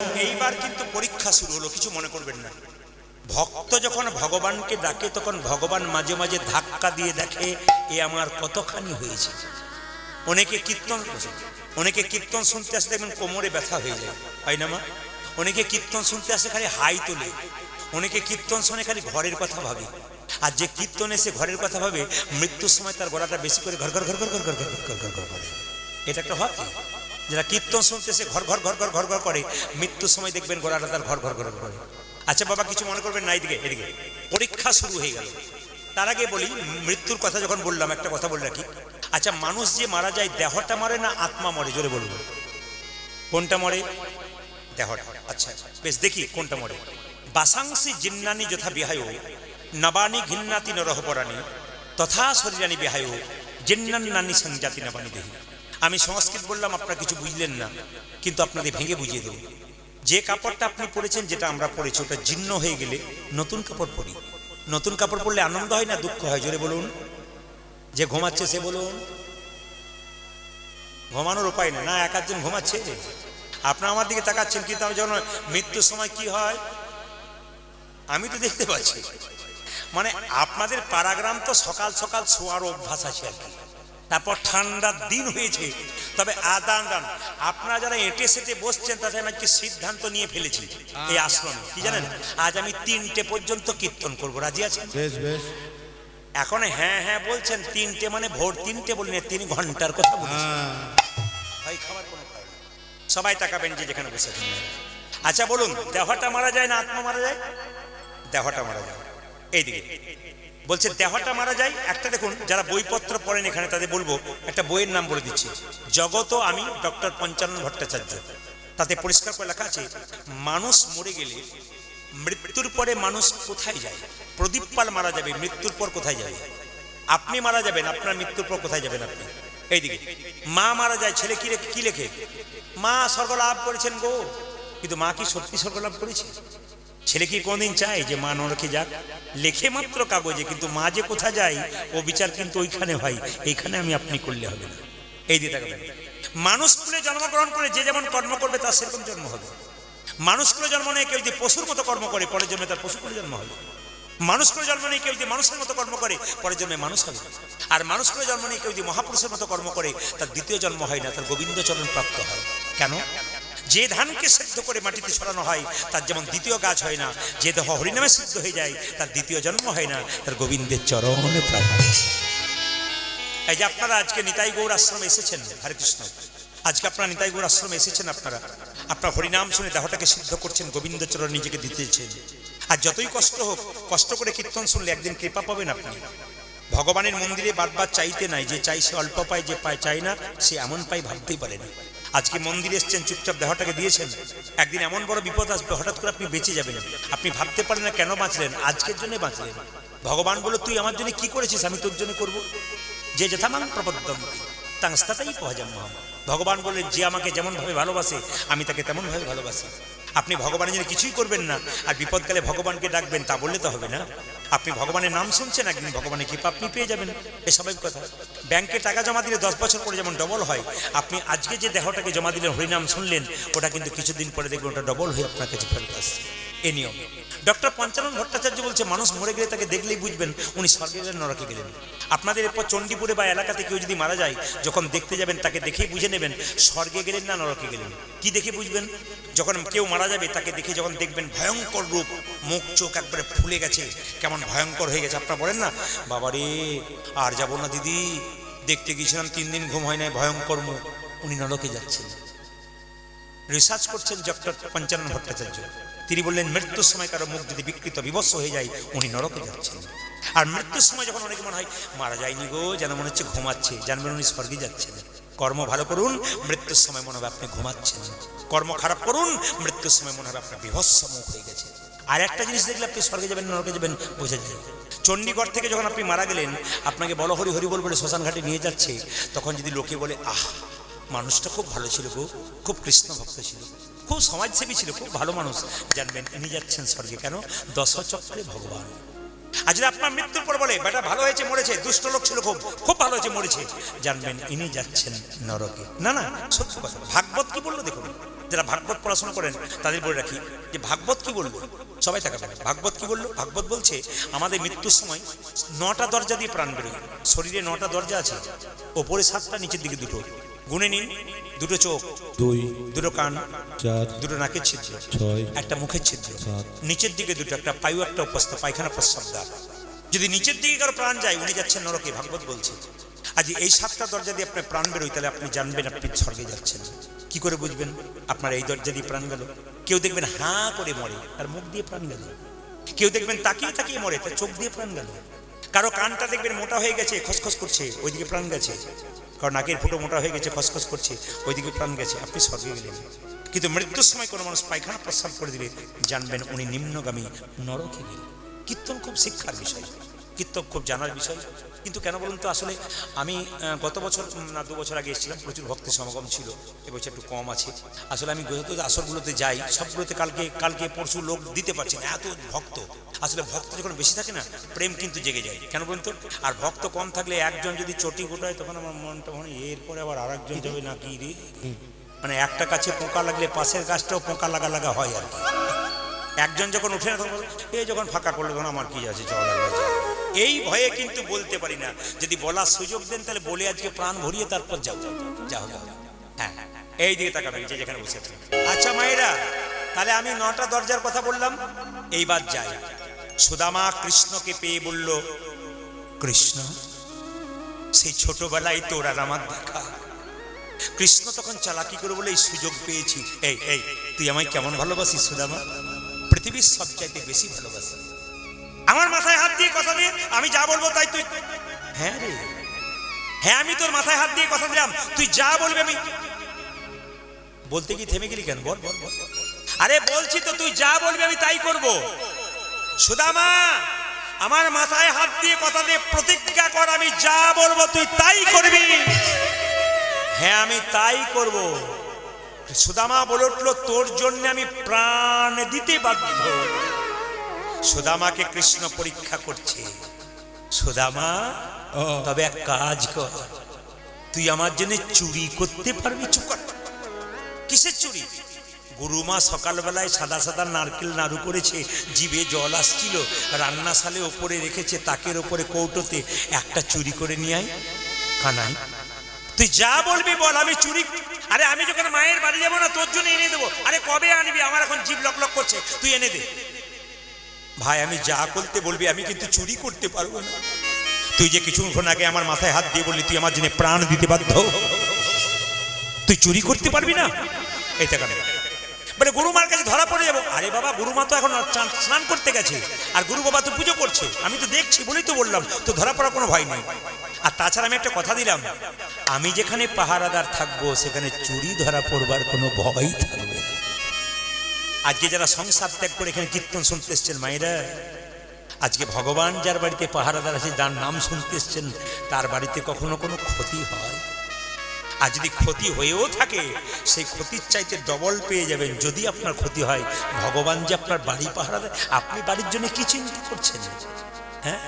এইবার কিন্তু পরীক্ষা শুরু হলো, কিছু মনে করবেন না। ভক্ত যখন ভগবানকে ডাকে তখন ভগবান মাঝে মাঝে ধাক্কা দিয়ে দেখে এ আমার কতখানি হয়েছে। অনেকে কীর্তন শুনতে আসে দেখবেন কোমরে ব্যথা হয়ে যায়, হয় না মা? অনেকে কীর্তন শুনতে আসে খালি হাই তোলে, অনেকে কীর্তন শুনে খালি ঘরের কথা ভাবে। আর যে কীর্তন এসে ঘরের কথা ভাবে মৃত্যুর সময় তার গলাটা বেশি করে ঘর ঘর ঘর ঘর ঘর ঘর ঘর ঘর ঘর ঘর করে। এটা একটা হয়, যারা কীর্তন শুনতে এসে ঘর ঘর ঘর ঘর ঘর ঘর করে মৃত্যুর সময় দেখবেন গলাটা তার ঘর ঘর ঘর করে। আচ্ছা বাবা কিছু মনে করবেন না, এদিকে পরীক্ষা শুরু হয়ে গেল। তার আগে বলি, মৃত্যুর কথা যখন বললাম একটা কথা বলে রাখি। আচ্ছা মানুষ যে মারা যায় দেহটা মরে না আত্মা মরে? জোরে বলবো, কোনটা মরে? দেহটা। আচ্ছা বেশ, দেখি কোনটা মরে। বাসাংসি জিন্নানি যথা বিহায় নবানি ঘিন্নাতি নরহপরাণী তথা শরীরানি বিহায় জিন্নান্নানি সংজাতি নবানি দেহি। আমি সংস্কৃত বললাম, আপনারা কিছু বুঝলেন না, কিন্তু আপনাদের ভেঙে বুঝিয়ে দেব। যে কাপড়টা আপনি পরেছেন, যেটা আমরা পরেছি, ওটা জীর্ণ হয়ে গেলে নতুন কাপড় পরি। নতুন কাপড় পরলে আনন্দ হয় না দুঃখ হয়? জোরে বলুন। যে ঘুমাচ্ছে সে বলুন। ঘুমানোর উপায় না, এক আধজন ঘুমাচ্ছে। আপনারা আমার দিকে তাকাচ্ছেন, কিন্তু আমি যখন মৃত্যুর সময় কি হয় আমি তো দেখতে পাচ্ছি। মানে আপনাদের পাড়াগ্রাম তো সকাল সকাল শোয়ার অভ্যাস আছে আর কি, তারপর ঠান্ডার দিন হয়েছে, তবে আদান দান আপনারা যারা এঁটে সেটে বসছেন তাতে আমি একটা সিদ্ধান্ত নিয়ে ফেলেছি এই আশ্রমে। কি জানেন, আজ আমি 3টে পর্যন্ত কীর্তন করবো, রাজি আছেন? এখন হ্যাঁ হ্যাঁ বলছেন, 3টে মানে ভোর 3টে বলিনি, 3 ঘন্টার কথা বলছি। ভাই খাবার কোনো খায় না। সবাই তাকাবেন যে যেখানে বসেছেন। আচ্ছা বলুন, দেহটা মারা যায় না আত্মা মারা যায়? দেহটা মারা যায়। এইদিকে বলছে দেহটা মারা যায়। একটা দেখুন, যারা বইপত্র পড়েন এখানে তাদের বলবো, একটা বইয়ের নাম বলে দিচ্ছি, জগত আমি ডক্টর পঞ্চানন ভট্টাচার্য। তাতে পরিষ্কার করে লেখা আছে, মানুষ মরে গেলে মৃত্যুর পরে মানুষ কোথায় যায়? প্রদীপ পাল মারা যাবে, মৃত্যুর পর কোথায় যাবে? আপনি মারা যাবেন, আপনার মৃত্যুর পর কোথায় যাবেন আপনি? এইদিকে মা মারা যায়, ছেলে কি লেখে? মা স্বর্গ লাভ করেছেন গো, কিন্তু মা কি সত্যি স্বর্গ লাভ করেছে? ছেলে কি কোনদিন চায় যে মা নরকে যাক? লেখে মাত্র কাগজে, কিন্তু মা যে কোথা যায় ও বিচার কিন্তু ওইখানে হয়, এইখানে আমি আপনি করলে হবে না। এই দিয়ে থাকবেন, মানুষ কুলে জন্মগ্রহণ করে যে যেমন কর্ম করবে তার সেরকম জন্ম হবে। মানুষ কুলে জন্ম নিয়ে কেউ যদি পশুর মতো কর্ম করে পরের জন্মে তার পশু কুলে জন্ম হবে। মানুষ করে জন্ম নিয়ে কেউ যদি মানুষের মতো কর্ম করে পরের জন্মে মানুষ হবে। আর মানুষ করে জন্ম নিয়ে কেউ যদি মহাপুরুষের মতো কর্ম করে তার দ্বিতীয় জন্ম হয় না, তার গোবিন্দ চরণ প্রাপ্ত হয়। কেন? যে ধানকে সিদ্ধ করে মাটিতে ছড়ানো হয় তার যেমন দ্বিতীয় গাছ হয় না, যে দেহ হরিনামে সিদ্ধ হয়ে যায় তার দ্বিতীয় জন্ম হয় না, তার গোবিন্দের চরণে প্রাপ্ত। এই যে আপনারা আজকে নিতাই গৌর আশ্রমে এসেছেন, হরে কৃষ্ণ, আজকে আপনারা নিতাই গৌর আশ্রমে এসেছেন, আপনারা হরিনাম শুনে দেহটাকে সিদ্ধ করছেন, গোবিন্দ চরণ নিজেকে দিতেছেন। আর যতই কষ্ট হোক, কষ্ট করে কীর্তন শুনলে একদিন কৃপা পাবেন আপনি। ভগবানের মন্দিরে বারবার চাইতে নাই, যে চাই সে অল্প পায়, যে পায় চাই না সে এমন পায় ভাবতেই পারে না। আজকে মন্দিরে এসছেন, চুপচাপ দেহটাকে দিয়েছেন, একদিন এমন বড় বিপদ আসবে, হঠাৎ করে আপনি বেঁচে যাবেন, আপনি ভাবতে পারেন না কেন বাঁচলেন, আজকের জন্য বাঁচলেন। ভগবান বলল তুই আমার জন্য কি করেছিস, আমি তোর জন্য করবো। যে যথামাং প্রপদ্যন্তি তাং স্থাতাই পহজন্মহম। ভগবান বললেন যে আমাকে যেমন ভাবে ভালোবাসে আমি তাকে তেমন ভাবে ভালোবাসি। আপনি ভগবানের জন্য কিছুই করবেন না আর বিপদকালে ভগবানকে ডাকবেন, তা বললে তো হবে না। আপনি ভগবানের নাম শুনছেন, একদিন ভগবানের কৃপা আপনি পেয়ে যাবেন, এ স্বাভাবিক কথা। ব্যাংকে টাকা জমা দিলে 10 বছর পরে যেমন ডবল হয়, আপনি আজকে যে দেহটাকে জমা দিলেন, হরিনাম শুনলেন, ওটা কিন্তু কিছুদিন পরে দেখবেন ওটা ডবল হয়ে আপনার কাছে ফেরত আসছে। এ নিয়ম। ডক্টর পঞ্চানন ভট্টাচার্য বলছে মানুষ মরে গেলে তাকে দেখলেই বুঝবেন উনি স্বর্গে গেলেন নরকে গেলেন। আপনাদের এরপর চণ্ডীপুরে বা এলাকাতে কেউ যদি মারা যায়, যখন দেখতে যাবেন তাকে দেখেই বুঝে নেবেন স্বর্গে গেলেন না নরকে গেলেন। কি দেখে বুঝবেন? যখন কেউ মারা যাবে তাকে দেখে যখন দেখবেন ভয়ঙ্কর রূপ, মুখ চোখ একবারে ফুলে গেছে, কেমন ভয়ঙ্কর হয়ে গেছে, আপনারা বলেন না বাবারে আর যাবো না দিদি, দেখতে গিয়েছিলাম 3 দিন ঘুম হয় নাই, ভয়ঙ্কর মুখ, উনি নরকে যাচ্ছেন। রিসার্চ করছেন ডক্টর পঞ্চানন ভট্টাচার্য, তিনি বললেন মৃত্যুর সময় কারো মুখ যদি বিকৃত বিভৎস হয়ে যায় উনি নরকে যাচ্ছেন। আর মৃত্যুর সময় যখন অনেকে মনে হয় মারা যায়নি গো, যেন মনে হচ্ছে ঘুমাচ্ছে, জানবেন উনি স্বর্গে যাচ্ছেন। কর্ম ভালো করুন, মৃত্যুর সময় মনে হবে আপনি ঘুমাচ্ছেন। কর্ম খারাপ করুন, মৃত্যুর সময় মনে হবে আপনার বিভৎস মুখ হয়ে গেছে। আর একটা জিনিস দেখলে আপনি স্বর্গে যাবেন নরকে যাবেন বোঝা যায়। চণ্ডীগড় থেকে যখন আপনি মারা গেলেন, আপনাকে বলো হরি হরি বল বলে শ্মশান ঘাটে নিয়ে যাচ্ছে, তখন যদি লোকে বলে আহ মানুষটা খুব ভালো ছিল গো, খুব কৃষ্ণ ভক্ত ছিল, খুব সমাজসেবী ছিল, খুব ভালো মানুষ, জানবেন ইনি যাচ্ছেন স্বর্গে। কেন? দশচক্রে ভগবান। আর যদি আপনার মৃত্যুর পর বলে বেটা ভালো হয়েছে মরেছে, দুষ্ট লোক ছিল খুব, খুব ভালো হয়েছে মরেছে, জানবেন ইনি যাচ্ছেন নরকে। না না, সত্য কথা। ভাগবত কি বললো দেখুন, যারা ভাগবত পড়াশোনা করেন তাদের বলে রাখি যে ভাগবত কি বললো, সবাই তাকাবেন, ভাগবত কি বললো? ভাগবত বলছে আমাদের মৃত্যুর সময় 9টা দরজা দিয়ে প্রাণ বেরোয়। শরীরে 9টা দরজা আছে, ওপরে 7টা, নিচের দিকে 2টো। গুনে নিন, 2টো চোখ, 2টো কান, 2টো নাকের ছিদ্র, 1টা মুখের ছিদ্র, নিচের দিকে 2টো, একটা পায়ু, একটা উপস্থ, পায়খানা প্রস্রাবদ্বার। যদি নিচের দিকে কারো প্রাণ যায় উনি যাচ্ছেন নরকে, ভাগবত বলছে। আজ এই 7টা দরজা দিয়ে আপনার প্রাণ বেরোয়, তাহলে আপনি জানবেন আপনি স্বর্গে যাচ্ছেন। কি করে বুঝবেন? আপনার এই দরজা দিয়ে প্রাণ গেল। কেউ দেখবেন হাঁ করে মরে, তার মুখ দিয়ে প্রাণ গেল। কেউ দেখবেন তাকিয়ে তাকিয়ে মরে, তার চোখ দিয়ে প্রাণ গেল। কারো কানটা দেখবেন মোটা হয়ে গেছে, খসখস করছে, ওইদিকে প্রাণ গেছে। কারণ নাকের ফুটো মোটা হয়ে গেছে, খসখস করছে, ওইদিকে প্রাণ গেছে, আপনি স্বর্গে গেলেন। কিন্তু মৃত্যুর সময় কোনো মানুষ পায়খানা প্রস্রাব করে দিলে জানবেন উনি নিম্নগামী, নরকে গেলেন। কীর্তন খুব শিক্ষার বিষয়, কীর্তন খুব জানার বিষয়। কিন্তু কেন বলুন তো, আসলে আমি গত বছর না 2 বছর আগে এসেছিলাম, প্রচুর ভক্তের সমাগম ছিল। এবছর একটু কম আছে। আসলে আমি যত আসরগুলোতে যাই সবগুলোতে কালকে পরশু লোক দিতে পারছে না, এত ভক্ত। আসলে ভক্ত যখন বেশি থাকে না, প্রেম কিন্তু জেগে যায়। কেন বলুন তো? আর ভক্ত কম থাকলে একজন যদি চটি গোটায় তখন আমার মনটা মনে এরপরে আবার আরেকজন যাবে না কি রে, মানে একটা গাছে পোকা লাগলে পাশের গাছটাও পোকা লাগা লাগা হয় আর কি। একজন যখন উঠে না তখন এই যখন ফাঁকা করলো তখন আমার কি আছে, চল এই ভয়ে কিন্তু বলতে পারি না। যদি বলার সুযোগ দেন তাহলে বলে আজকে প্রাণ ভরিয়ে তারপর যাও। হ্যাঁ, এই দিকে তাকাবেন যে যেখানে বসে আছেন। আচ্ছা মায়েরা, তাহলে আমি 9টা দরজার কথা বললাম, এইবার যাই। সুদামা কৃষ্ণকে পেয়ে বলল, কৃষ্ণ সেই ছোটবেলায় তোর আর আমার দেখা। কৃষ্ণ তখন চালাকি করে বলে এই সুযোগ পেয়েছি। এই তুই আমায় কেমন ভালোবাসিস সুদামা? পৃথিবীর সবচাইতে বেশি ভালোবাসি। আমার মাথায় হাত দিয়ে কথা দিয়ে আমি যা বলবো তাই তুই। হ্যাঁ রে, হ্যাঁ আমি তোর মাথায় হাত দিয়ে কথা দিলাম, তুই যা বলবি আমি। বলতে কি থেমে গেলি কেন? বল বল বল। আরে বলছি তো, তুই যা বলবি আমি তাই করব। সুদামা আমার মাথায় হাত দিয়ে কথা দিয়ে প্রতিজ্ঞা কর, আমি যা বলবো তুই তাই করবি। হ্যাঁ আমি তাই করব। সুদামা বলে উঠলো, তোর জন্য আমি প্রাণ দিতে বাধ্য। সুদামাকে কৃষ্ণ পরীক্ষা করছে। সুদামা তবে এক কাজ কর, তুই আমার জন্য চুরি করতে পারবি? চুকার। কিসের চুরি? গুরুমা সকালবেলায় সাদা সাদা নারকেল নাড়ু করেছে, জিভে জল আসছিল, রান্নাশালে ওপরে রেখেছে, তাকের ওপরে কৌটোতে, একটা চুরি করে নিয়ে আয়। কানাই তুই যা বলবি বল, আমি চুরি। আরে আমি যখন মায়ের বাড়ি যাবো না তোর জন্য এনে দেবো। আরে কবে আনবি? আমার এখন জিভ লক লক করছে, তুই এনে দে। ভাই আমি যা করতে বলবি, আমি কিন্তু চুরি করতে পারবো না। তুই যে কিছুক্ষণ আগে আমার মাথায় হাত দিয়ে বললি তুই আমার জন্য প্রাণ দিতে বাধ্য, তুই চুরি করতে পারবি না? এইটা কেন? মানে গুরুমার কাছে ধরা পড়ে যাবো। আরে বাবা, গুরুমা তো এখন স্নান করতে গেছে, আর গুরু বাবা তো পুজো করছে, আমি তো দেখছি বলেই তো বললাম, তো ধরা পড়ার কোনো ভয় নেই। আর তাছাড়া আমি একটা কথা দিলাম, আমি যেখানে পাহারাদার থাকবো সেখানে চুরি ধরা পড়বার কোনো ভয় থাকবে না। আজকে যারা সংসার ত্যাগ করে এখানে কীর্তন শুনতে এসছেন মায়েরা, আজকে ভগবান যার বাড়িতে পাহারাদার আছে, যার নাম শুনতে এসছেন, তার বাড়িতে কখনো কোনো ক্ষতি হয়? আর যদি ক্ষতি হয়েও থাকে সেই ক্ষতির চাইতে ডবল পেয়ে যাবেন যদি আপনার ক্ষতি হয়। ভগবান যে আপনার বাড়ি পাহারা দেয়, আপনি বাড়ির জন্য কি চিন্তা করছেন? হ্যাঁ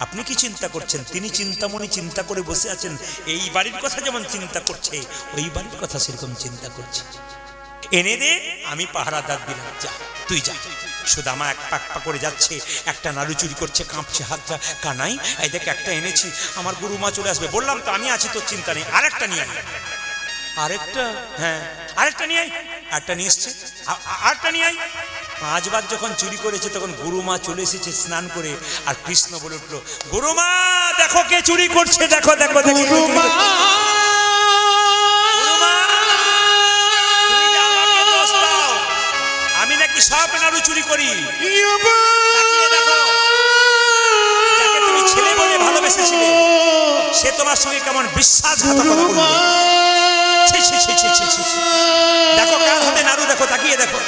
আপনি কি চিন্তা করছেন? তিনি চিন্তামণি চিন্তা করে বসে আছেন। এই বাড়ির কথা যেমন চিন্তা করছে, ওই বাড়ির কথা সেরকম চিন্তা করছে। এনে দে, আমি পাহারাদার দিলাম, যা তুই যা। সুদামা এক পাক পা করে যাচ্ছে, একটা নাড়ু চুরি করছে, কাঁপছে হাতটা। কানাই এই দেখ একটা এনেছি, আমার গুরুমা চলে আসবে। বললাম তো আমি আছি, তোর চিন্তা নেই। আরেকটা নিয়ে আয়। আরেকটা? হ্যাঁ আরেকটা নিয়ে আয়। একটা নিয়ে এসছে, আরেকটা নিয়ে আয়। 5 বার যখন চুরি করেছে তখন গুরুমা চলে এসেছে স্নান করে। আর কৃষ্ণ বলে উঠলো, গুরুমা দেখো কে চুরি করছে, দেখো দেখো দেখো। আমি নাকি সব নাড়ু চুরি করি? দেখো, যাকে তুমি ছেলে বলে ভালোবেসেছিলে সে তোমার সঙ্গে কেমন বিশ্বাসঘাতকতা করলো। দেখো কার হাতে নাড়ু, দেখো তাকিয়ে দেখো,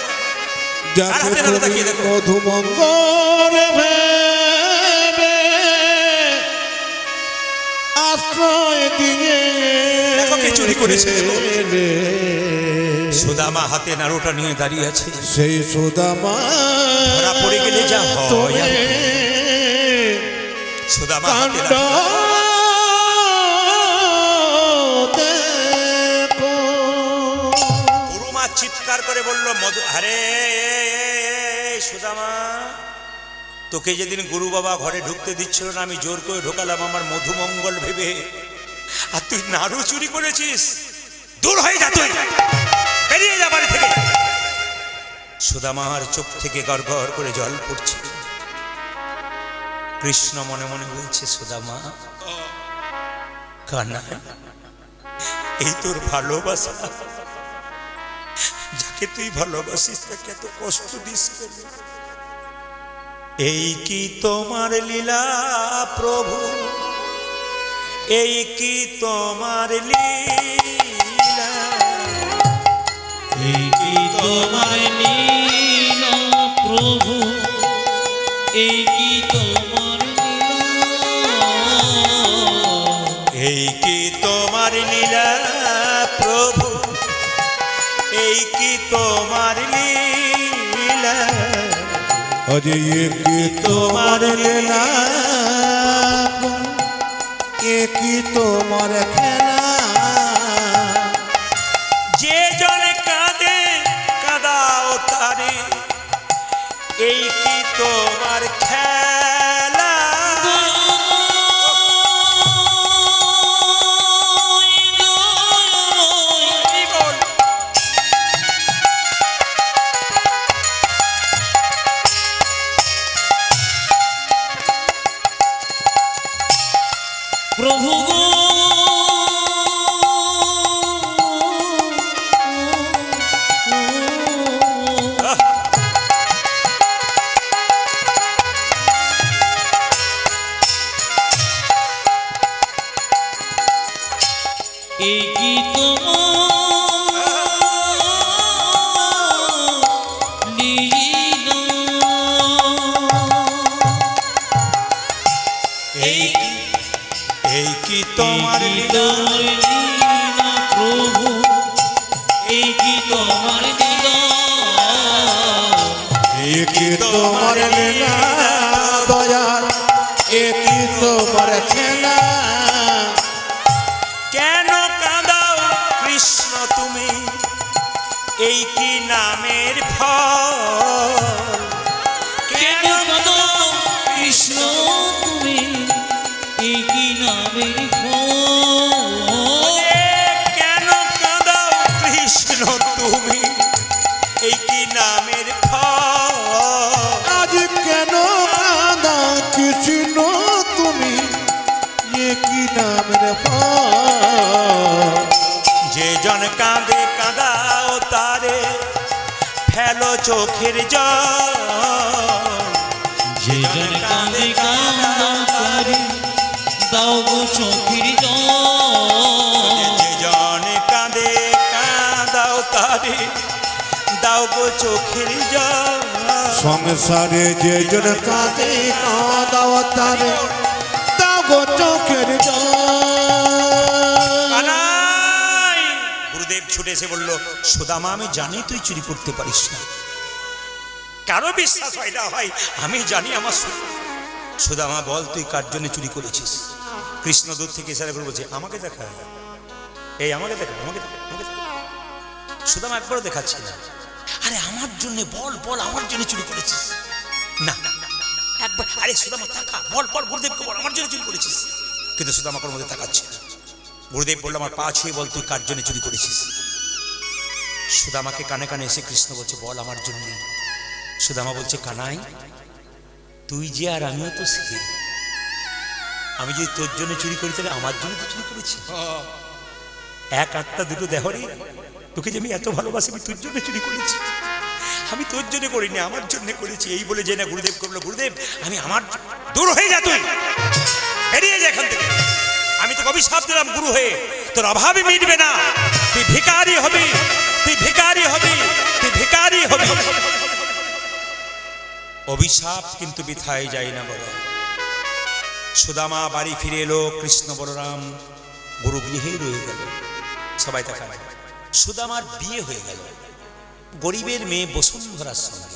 কার হাতে নাড়ু তাকিয়ে দেখো। দেখো কে চুরি করেছে। সুদামা হাতে নাড়ুটা নিয়ে দাঁড়িয়ে আছে। সেই সুদামা ধরা পড়ে গেলে যা হয়। সুদামা হাতে গুরুমা বলল মধু, আরে সুদামা, তোকে যেদিন গুরু বাবা ঘরে ঢুকতে দিচ্ছিল না, আমি জোর করে ঢোকালাম আমার মধুমঙ্গল ভেবে, আর তুই নাড়ু চুরি করেছিস। দূর হয়ে যা, তুই বেরিয়ে যা বাড়ি থেকে। সুদামার চোখ থেকে গড় গড় করে জল পড়ছে। কৃষ্ণ মনে মনে বলছে, সুদামা কানা, এই তোর ভালোবাসা, যাকে তুই ভালোবাসিস তাকে এত কষ্ট দিস কেন? এই কি তোমার লীলা প্রভু, এই কি তোমার লীলা, এই কি তোমার লীলা প্রভু, এই কি তোমার লীলা, এই কি তোমার লীলা প্রভু, এই কি তোমার লীলা, अरे ये की তোমার লীলা, ये की তোমার খেলা, যে জন কাঁদে কাঁদাও তারে, এই কি তোমার খেলা। প্রভু গো এই কি তোমার লীলা, এই এই কি তোমার লীলা, প্রভু, এই কি তোমার লীলা, ये की তোমার লীলা দয়াল, ये की তোমার খেলা, কেন কাঁদাও কৃষ্ণ তুমি, এই কি নামের ফল, কেন কাঁদাও কৃষ্ণ তুমি, এই কি নামের ফল, কেন কাঁদাও কৃষ্ণ তুমি, এই কি নামের ফল, আজ কেন কাঁদা কৃষ্ণ তুমি, ये की নামের ফল, যে জন কাঁদে কাঁদাও তারে, ফেলো চোখের জল, যে জন কাঁদে কান্না করে, দাও গো চোখের জল, যে জন কাঁদে কাঁদাও তারে, দাও গো চোখের জল। সংসারে যে জন কাঁদে কাঁদাও তারে, দাও গো চোখের জল। কানাই! গুরুদেব ছুটে এসে বলল, সুদামা আমি জানি তুই চুরি করতে পারিস না, কারো বিশ্বাস হয় না হয়, আমি জানি আমার সুদামা বল তুই কার জন্য চুরি করেছিস। কৃষ্ণ দূর থেকে ইশারা করে বলছে, আমাকে দেখা, এই আমাকে দেখা, আমাকে দেখা, আমাকে দেখা। সুদামা একবারও দেখাচ্ছে না। আরে আমার জন্য বল, বল আমার জন্য চুরি করেছিস না, একবার আরে সুদামা তাকা, বল বল গুরুদেবকে বল আমার জন্য চুরি করেছিস। কিন্তু সুদামা কোনো মধ্যে তাকাচ্ছে না। গুরুদেব বলল, আমার পা ছুঁয়ে বল তুই কার জন্য চুরি করেছিস। সুদামাকে কানে কানে এসে কৃষ্ণ বলছে, বল আমার জন্য। সুদামা বলছে, কানাই তুই যে আর আমিও তো সে, আমি যদি তোর জন্য চুরি করি তাহলে আমার জন্য তো চুরি করেছি, এক আত্মা দুটো দেহ রে, তোকে যে আমি এত ভালোবাসি আমি তোর জন্য চুরি করেছি, আমি তোর জন্য করিনি আমার জন্য করেছি। এই বলে যে না গুরুদেব করলো, গুরুদেব আমি আমার দূর হয়ে যা, তুই বেরিয়ে যা এখান থেকে, আমি তোকে অভিশাপ দিলাম গুরু হয়ে, তোর অভাবে মিটবে না, তুই ভিখারি হবি, তুই ভিখারি হবি, তুই ভিখারি হবি। অভিশাপ কিন্তু বৃথায় যায় না বাবা। সুদামা বাড়ি ফিরে এলো, কৃষ্ণ বলরাম গুরু গৃহে রয়ে গেল। সবাই তাকায়, সুদামার বিয়ে হয়ে গেল গরিবের মেয়ে বসুন্ধরার সঙ্গে।